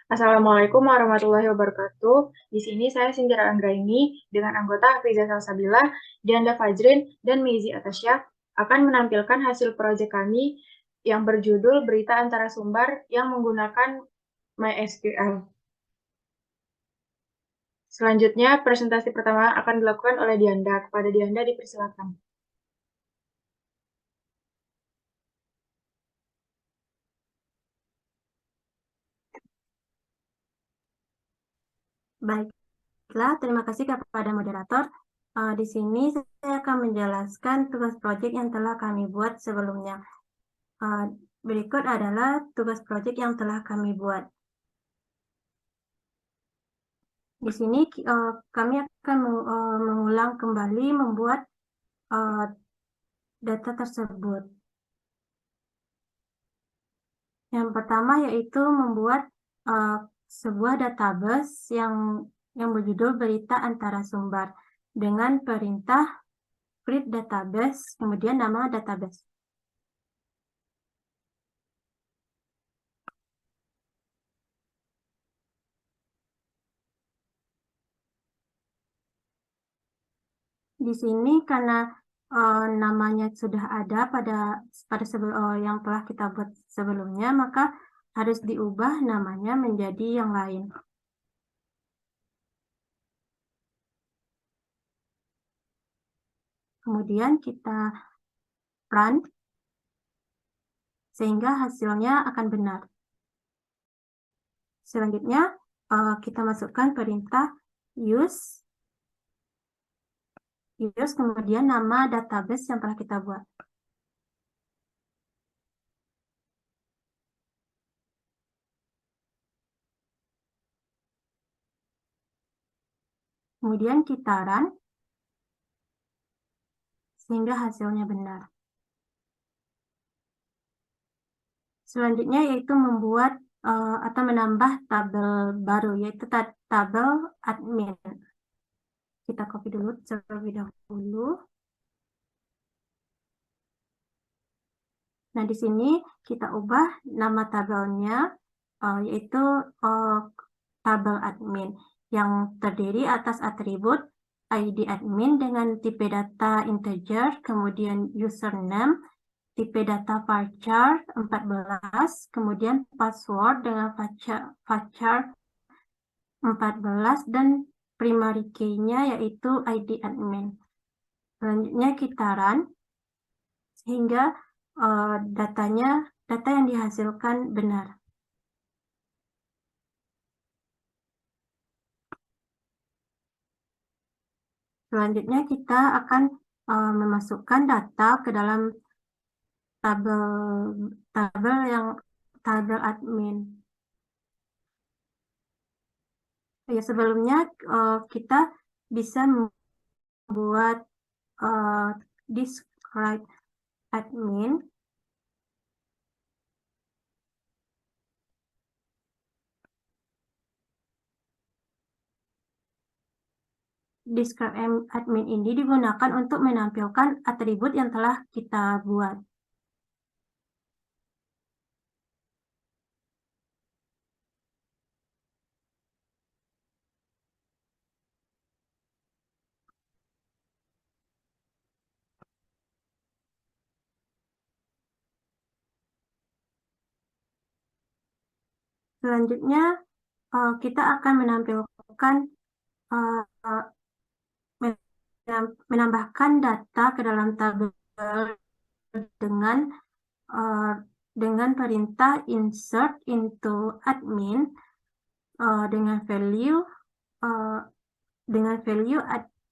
Assalamualaikum warahmatullahi wabarakatuh. Di sini saya Sinjara Anggraini dengan anggota Hafizah Salsabila, Dianda Fajrin, dan Meizi Atasya akan menampilkan hasil proyek kami yang berjudul Berita Antara Sumber yang menggunakan MySQL. Selanjutnya, presentasi pertama akan dilakukan oleh Dianda. Kepada Dianda dipersilakan. Baiklah, terima kasih kepada moderator. Di sini saya akan menjelaskan tugas proyek yang telah kami buat sebelumnya. Berikut adalah tugas proyek yang telah kami buat. Di sini kami akan mengulang kembali membuat data tersebut. Yang pertama yaitu membuat sebuah database yang berjudul Berita Antara Sumber dengan perintah create database, kemudian nama database. Di sini karena namanya sudah ada pada yang telah kita buat sebelumnya, maka harus diubah namanya menjadi yang lain. Kemudian kita run sehingga hasilnya akan benar. Selanjutnya kita masukkan perintah use kemudian nama database yang telah kita buat. Kemudian kita run sehingga hasilnya benar. Selanjutnya yaitu membuat atau menambah tabel baru, yaitu tabel admin. Kita copy dulu terlebih dahulu. Nah, di sini kita ubah nama tabelnya, yaitu tabel admin, yang terdiri atas atribut ID admin dengan tipe data integer, kemudian username, tipe data varchar 14, kemudian password dengan varchar 14, dan primary key-nya yaitu ID admin. Selanjutnya kita run sehingga data yang dihasilkan benar. Selanjutnya kita akan memasukkan data ke dalam tabel admin. Ya, sebelumnya kita bisa membuat describe admin ini digunakan untuk menampilkan atribut yang telah kita buat. Selanjutnya kita akan menambahkan data ke dalam tabel dengan perintah insert into admin dengan value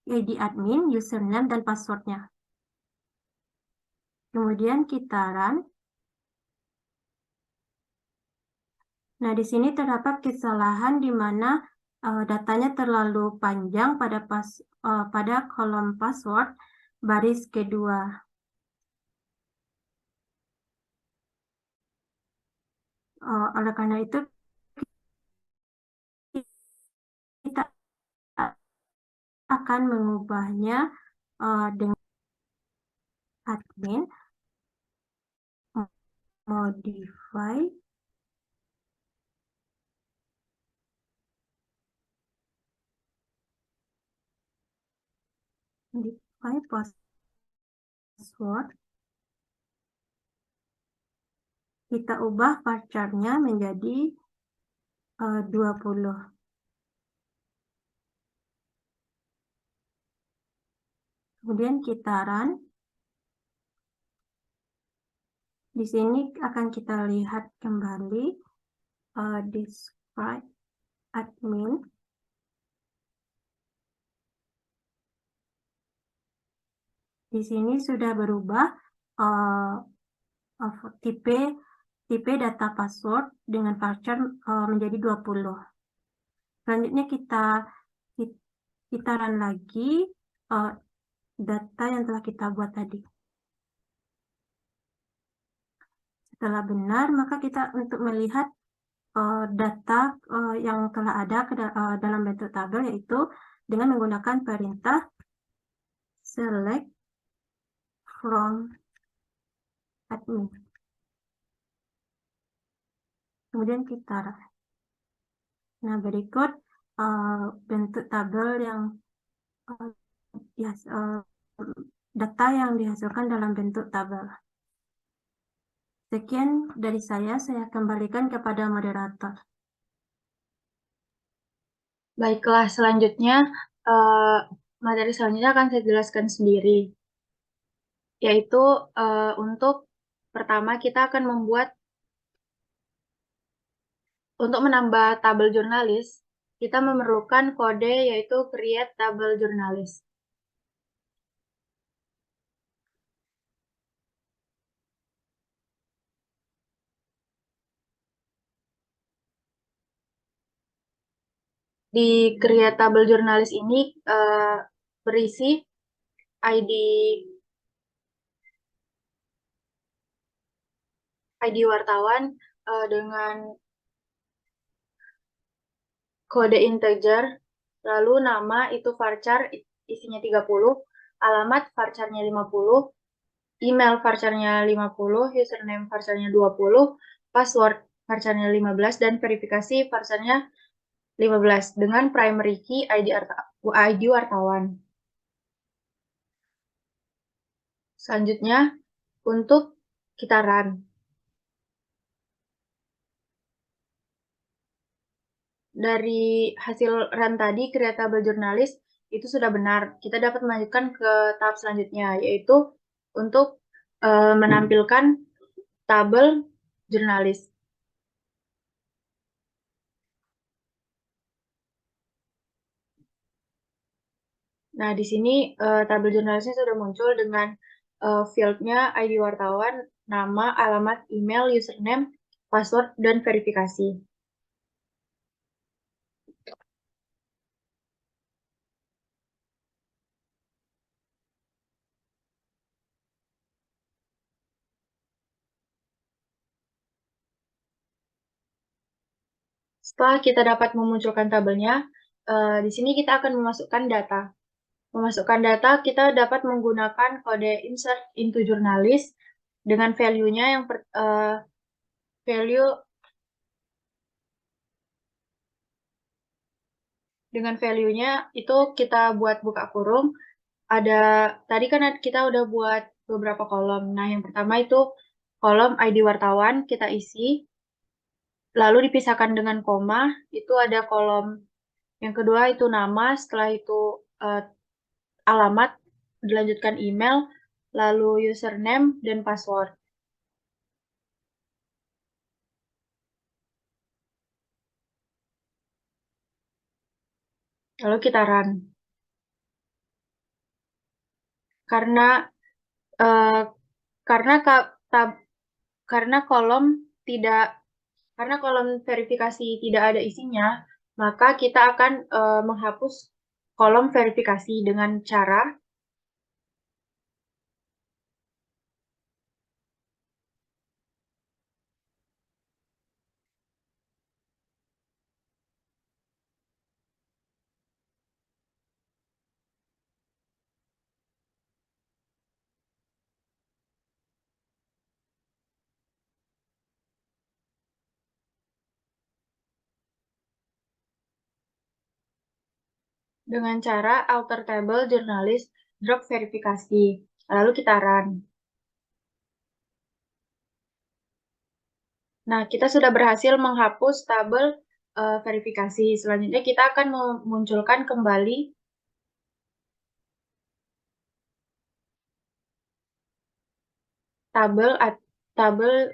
ID admin, username, dan passwordnya. Kemudian kita run. Nah, di sini terdapat kesalahan di mana datanya terlalu panjang pada kolom password baris kedua. Oleh karena itu, kita akan mengubahnya dengan admin modify modify password, kita ubah varchar-nya menjadi 20. Kemudian kita run. Di sini akan kita lihat kembali describe admin. Di sini sudah berubah tipe data password dengan varchar menjadi 20. Selanjutnya kita run lagi data yang telah kita buat tadi. Setelah benar, maka kita untuk melihat data yang telah ada dalam bentuk tabel, yaitu dengan menggunakan perintah select from admin. Kemudian kita run. Nah, berikut bentuk tabel yang data yang dihasilkan dalam bentuk tabel. Sekian dari saya kembalikan kepada moderator. Baiklah, selanjutnya materi selanjutnya akan saya jelaskan sendiri. Yaitu untuk pertama kita akan untuk menambah tabel jurnalis, kita memerlukan kode yaitu create tabel jurnalis. Di create tabel jurnalis ini berisi ID wartawan dengan kode integer, lalu nama itu varchar isinya 30, alamat varcharnya 50, email varcharnya 50, username varcharnya 20, password varcharnya 15, dan verifikasi varcharnya 15 dengan primary key ID wartawan. Selanjutnya, untuk kita run. Dari hasil run tadi, creatable jurnalis itu sudah benar. Kita dapat melanjutkan ke tahap selanjutnya, yaitu untuk menampilkan tabel jurnalis. Nah, di sini tabel jurnalisnya sudah muncul dengan field-nya ID wartawan, nama, alamat, email, username, password, dan verifikasi. Setelah kita dapat memunculkan tabelnya, di sini kita akan memasukkan data. Memasukkan data, kita dapat menggunakan kode insert into jurnalis dengan value-nya yang value-nya itu kita buat buka kurung. Tadi kan kita udah buat beberapa kolom. Nah, yang pertama itu kolom ID wartawan kita isi, lalu dipisahkan dengan koma. Itu ada kolom yang kedua itu nama, setelah itu alamat, dilanjutkan email, lalu username dan password. Lalu kita run. Karena kolom verifikasi tidak ada isinya, maka kita akan menghapus kolom verifikasi dengan cara alter table jurnalis drop verifikasi, lalu kita run. Nah, kita sudah berhasil menghapus tabel verifikasi. Selanjutnya kita akan memunculkan kembali tabel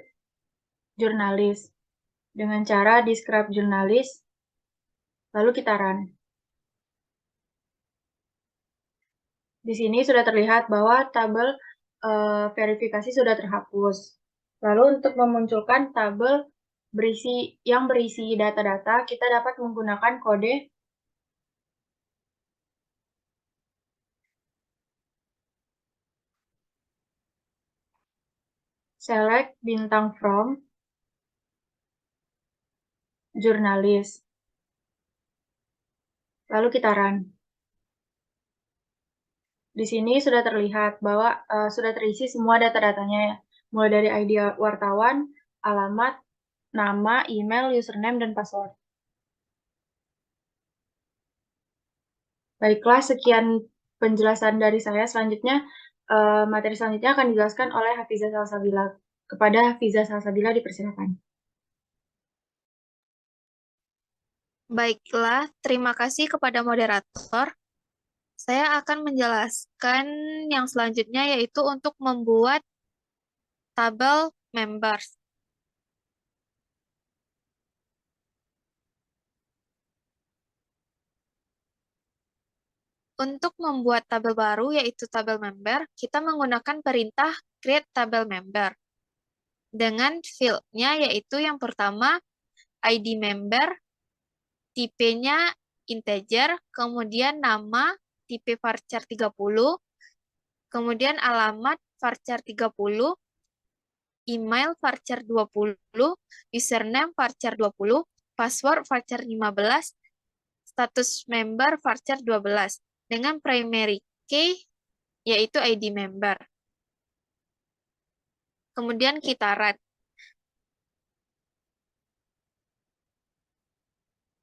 jurnalis dengan cara describe jurnalis, lalu kita run. Di sini sudah terlihat bahwa tabel verifikasi sudah terhapus. Lalu untuk memunculkan tabel yang berisi data-data, kita dapat menggunakan kode select bintang from jurnalis. Lalu kita run. Di sini sudah terlihat bahwa sudah terisi semua data-datanya ya. Mulai dari ID wartawan, alamat, nama, email, username, dan password. Baiklah, sekian penjelasan dari saya. Selanjutnya, materi selanjutnya akan dijelaskan oleh Hafizah Salsabila. Kepada Hafizah Salsabila dipersilakan. Baiklah, terima kasih kepada moderator. Saya akan menjelaskan yang selanjutnya, yaitu untuk membuat tabel members. Untuk membuat tabel baru, yaitu tabel member, kita menggunakan perintah create tabel member. Dengan field-nya, yaitu yang pertama, ID member, tipenya integer, kemudian nama, tipe varchar 30, kemudian alamat varchar 30, email varchar 20, username varchar 20, password varchar 15, status member varchar 12, dengan primary key yaitu ID member. Kemudian kita run.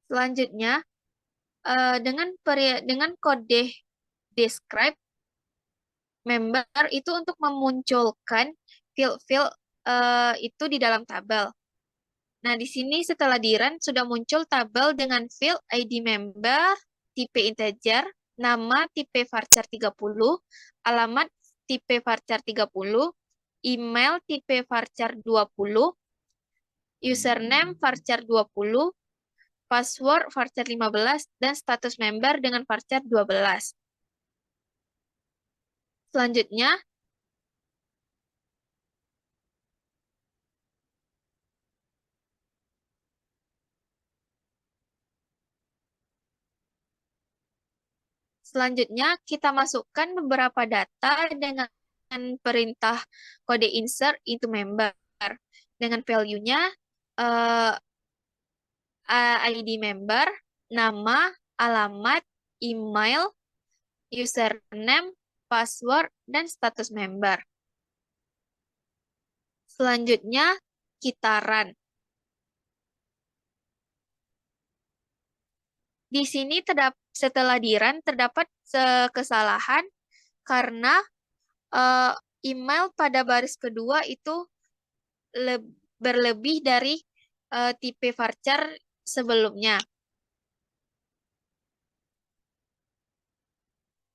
Selanjutnya, dengan kode describe member itu untuk memunculkan field-field itu di dalam tabel. Nah, di sini setelah di-run sudah muncul tabel dengan field ID member, tipe integer, nama tipe varchar 30, alamat tipe varchar 30, email tipe varchar 20, username varchar 20, password varchar 15, dan status member dengan varchar 12. Selanjutnya, kita masukkan beberapa data dengan perintah kode insert into member. Dengan value-nya ID member, nama, alamat, email, username, password, dan status member. Selanjutnya, kita run. Di sini setelah di-run terdapat kesalahan karena email pada baris kedua itu berlebih dari tipe varchar sebelumnya.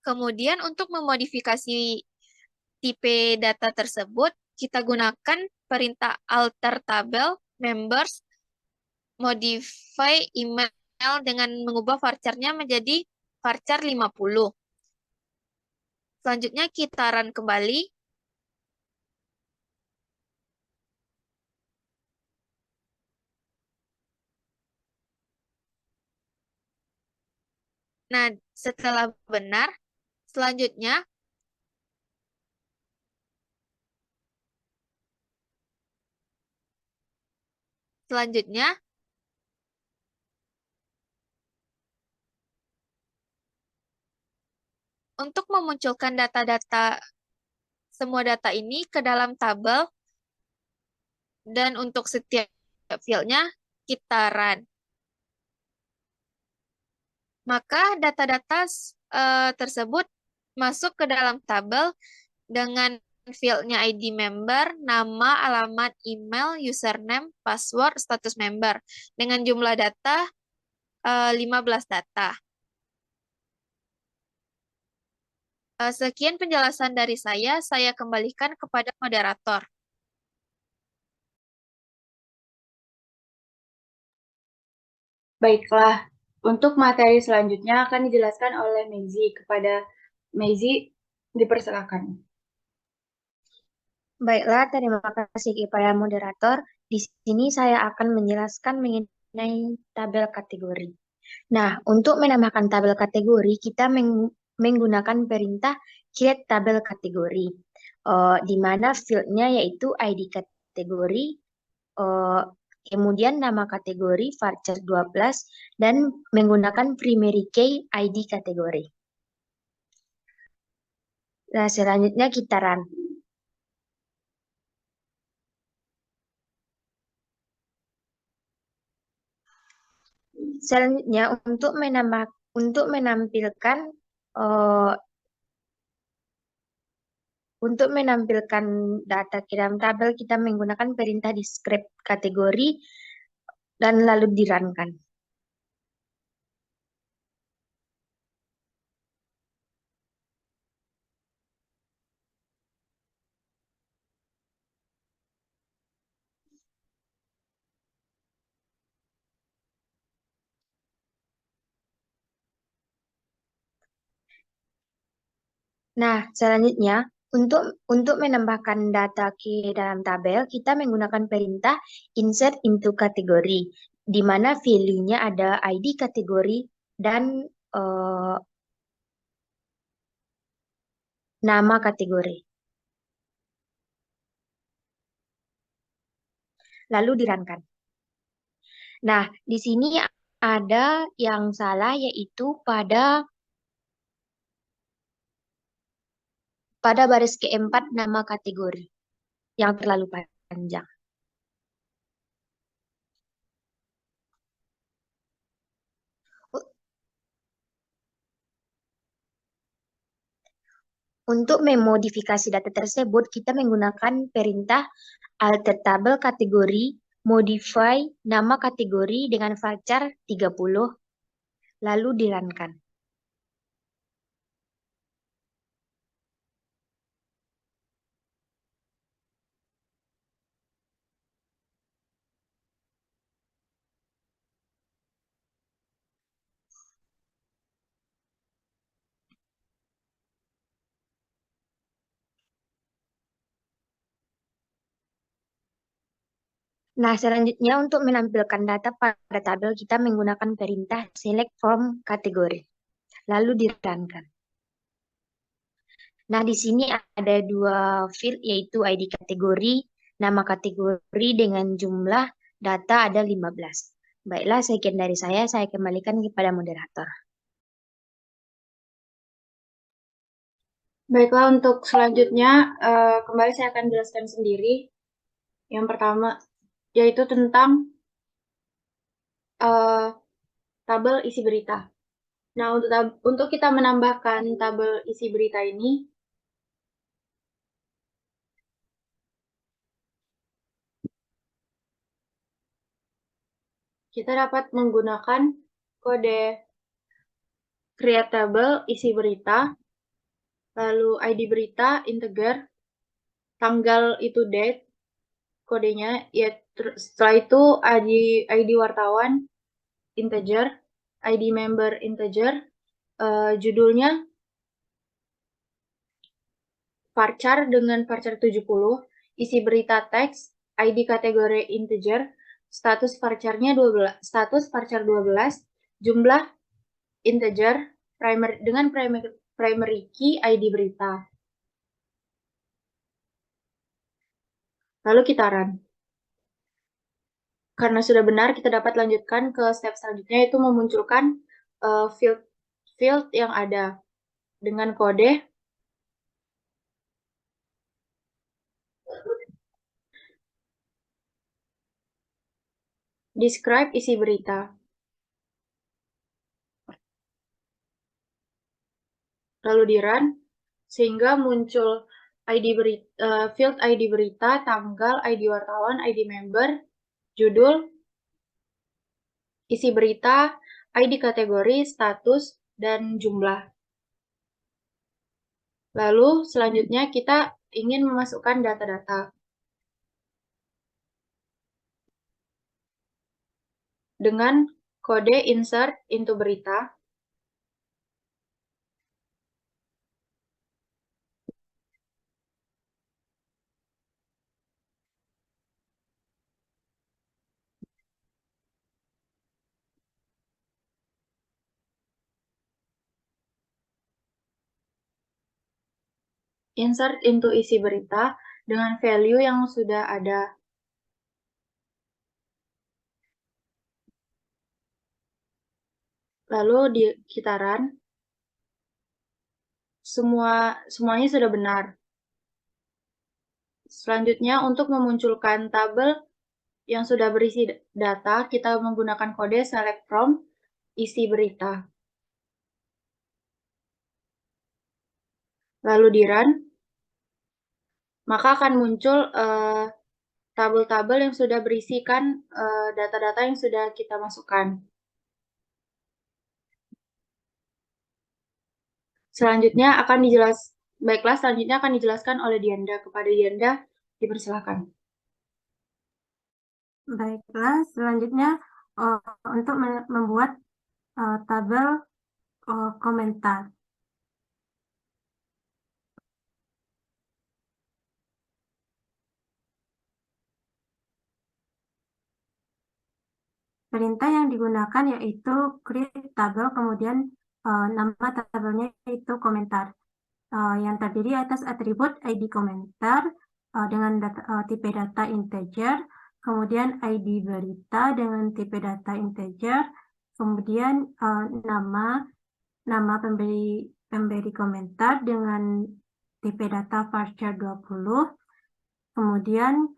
Kemudian untuk memodifikasi tipe data tersebut, kita gunakan perintah alter tabel members modify email dengan mengubah varcharnya menjadi varchar 50. Selanjutnya kita run kembali. Nah, setelah benar, selanjutnya untuk memunculkan semua data ini ke dalam tabel dan untuk setiap fieldnya kita run. Maka data-data tersebut masuk ke dalam tabel dengan fieldnya ID member, nama, alamat, email, username, password, status member. Dengan jumlah data 15 data. Sekian penjelasan dari saya kembalikan kepada moderator. Baiklah, untuk materi selanjutnya akan dijelaskan oleh Meizi. Kepada Meizi, dipersilakan. Baiklah, terima kasih kepada moderator. Di sini saya akan menjelaskan mengenai tabel kategori. Nah, untuk menambahkan tabel kategori, kita menggunakan perintah create tabel kategori, di mana fieldnya yaitu ID kategori, kemudian nama kategori varchar 12, dan menggunakan primary key ID kategori. Nah, selanjutnya kita run. Selanjutnya untuk menampilkan data ke dalam tabel, kita menggunakan perintah describe kategori dan lalu di-run-kan. Nah, selanjutnya untuk menambahkan data ke dalam tabel, kita menggunakan perintah insert into kategori, di mana value-nya ada ID kategori dan nama kategori. Lalu di-run-kan. Nah, di sini ada yang salah, yaitu pada baris keempat nama kategori yang terlalu panjang. Untuk memodifikasi data tersebut, kita menggunakan perintah alter tabel kategori, modify nama kategori dengan varchar 30, lalu di-run-kan. Nah, selanjutnya untuk menampilkan data pada tabel, kita menggunakan perintah select from kategori, lalu di-run-kan. Nah, di sini ada dua field, yaitu ID kategori, nama kategori dengan jumlah data ada 15. Baiklah, sekian dari saya kembalikan kepada moderator. Baiklah, untuk selanjutnya kembali saya akan jelaskan sendiri. Yang pertama, yaitu tentang tabel isi berita. Nah, untuk kita menambahkan tabel isi berita ini, kita dapat menggunakan kode create table isi berita, lalu ID berita integer, tanggal itu date, kodenya, ya setelah itu ID wartawan integer, ID member integer, judulnya varchar dengan varchar 70, isi berita teks, ID kategori integer, status varcharnya 12, status varchar 12, jumlah integer, dengan primary key ID berita. Lalu kita run. Karena sudah benar, kita dapat lanjutkan ke step selanjutnya, yaitu memunculkan field yang ada dengan kode describe isi berita. Lalu di run. sehingga muncul field ID berita, tanggal, ID wartawan, ID member, judul, isi berita, ID kategori, status, dan jumlah. Lalu selanjutnya kita ingin memasukkan data-data. Dengan kode insert into berita, insert into isi berita dengan value yang sudah ada. Lalu kita run, semuanya sudah benar. Selanjutnya, untuk memunculkan tabel yang sudah berisi data, kita menggunakan kode select from isi berita. Lalu di run, maka akan muncul tabel-tabel yang sudah berisikan data-data yang sudah kita masukkan. Selanjutnya akan dijelaskan oleh Dianda. Kepada Dianda, dipersilakan. Baiklah, selanjutnya untuk membuat tabel komentar. Perintah yang digunakan yaitu create tabel, kemudian nama tabelnya yaitu komentar, yang terdiri atas atribut ID komentar dengan tipe data integer, kemudian ID berita dengan tipe data integer, kemudian nama pemberi komentar dengan tipe data varchar 20, kemudian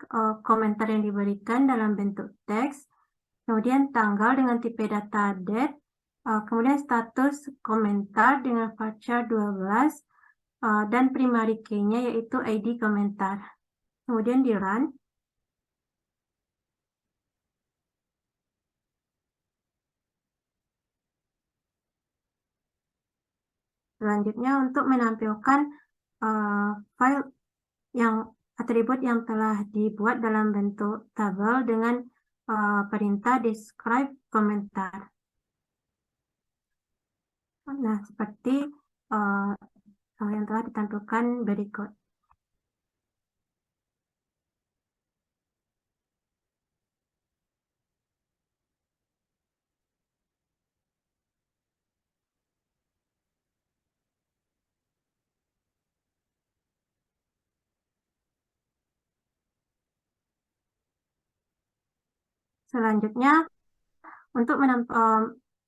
komentar yang diberikan dalam bentuk teks, kemudian tanggal dengan tipe data date, kemudian status komentar dengan varchar 12, dan primary key-nya yaitu ID komentar. Kemudian di run. Selanjutnya untuk menampilkan file yang atribut yang telah dibuat dalam bentuk tabel dengan perintah describe komentar. Nah, seperti yang telah ditampilkan berikut. Selanjutnya, untuk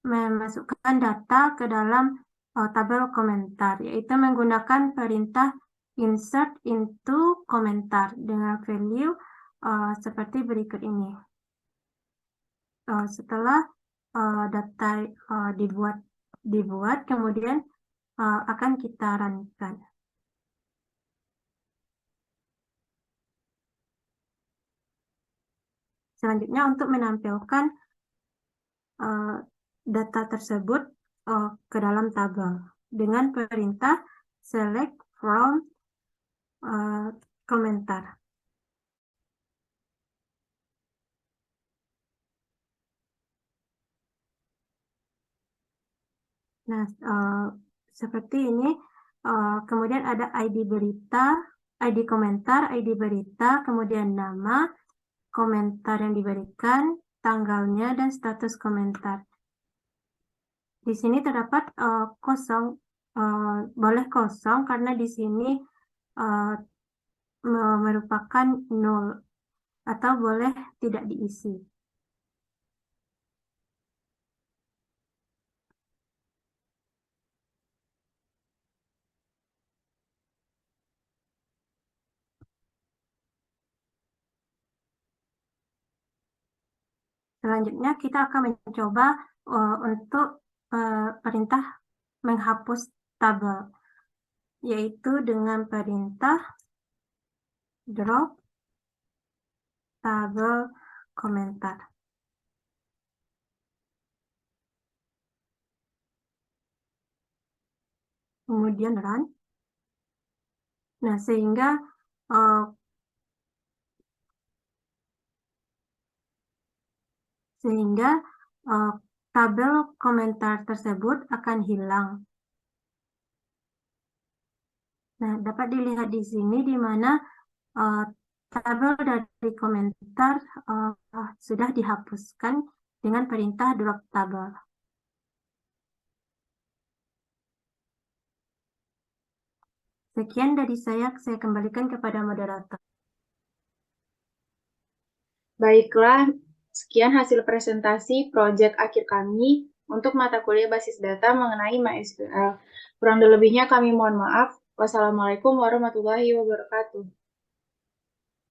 memasukkan data ke dalam tabel komentar, yaitu menggunakan perintah insert into komentar dengan value seperti berikut ini. Setelah data dibuat, kemudian akan kita runkan. Selanjutnya untuk menampilkan data tersebut ke dalam tabel dengan perintah select from komentar. Nah, seperti ini. Kemudian ada ID berita, ID komentar, ID berita, kemudian nama, komentar yang diberikan, tanggalnya, dan status komentar. Di sini terdapat kosong, boleh kosong karena di sini merupakan nol, atau boleh tidak diisi. Selanjutnya kita akan mencoba untuk perintah menghapus tabel. yaitu dengan perintah drop tabel komentar. Kemudian run. Nah, sehingga tabel komentar tersebut akan hilang. Nah, dapat dilihat di sini di mana tabel dari komentar sudah dihapuskan dengan perintah drop tabel. Sekian dari saya kembalikan kepada moderator. Baiklah, sekian hasil presentasi proyek akhir kami untuk mata kuliah basis data mengenai MySQL. Kurang lebihnya kami mohon maaf. Wassalamualaikum warahmatullahi wabarakatuh.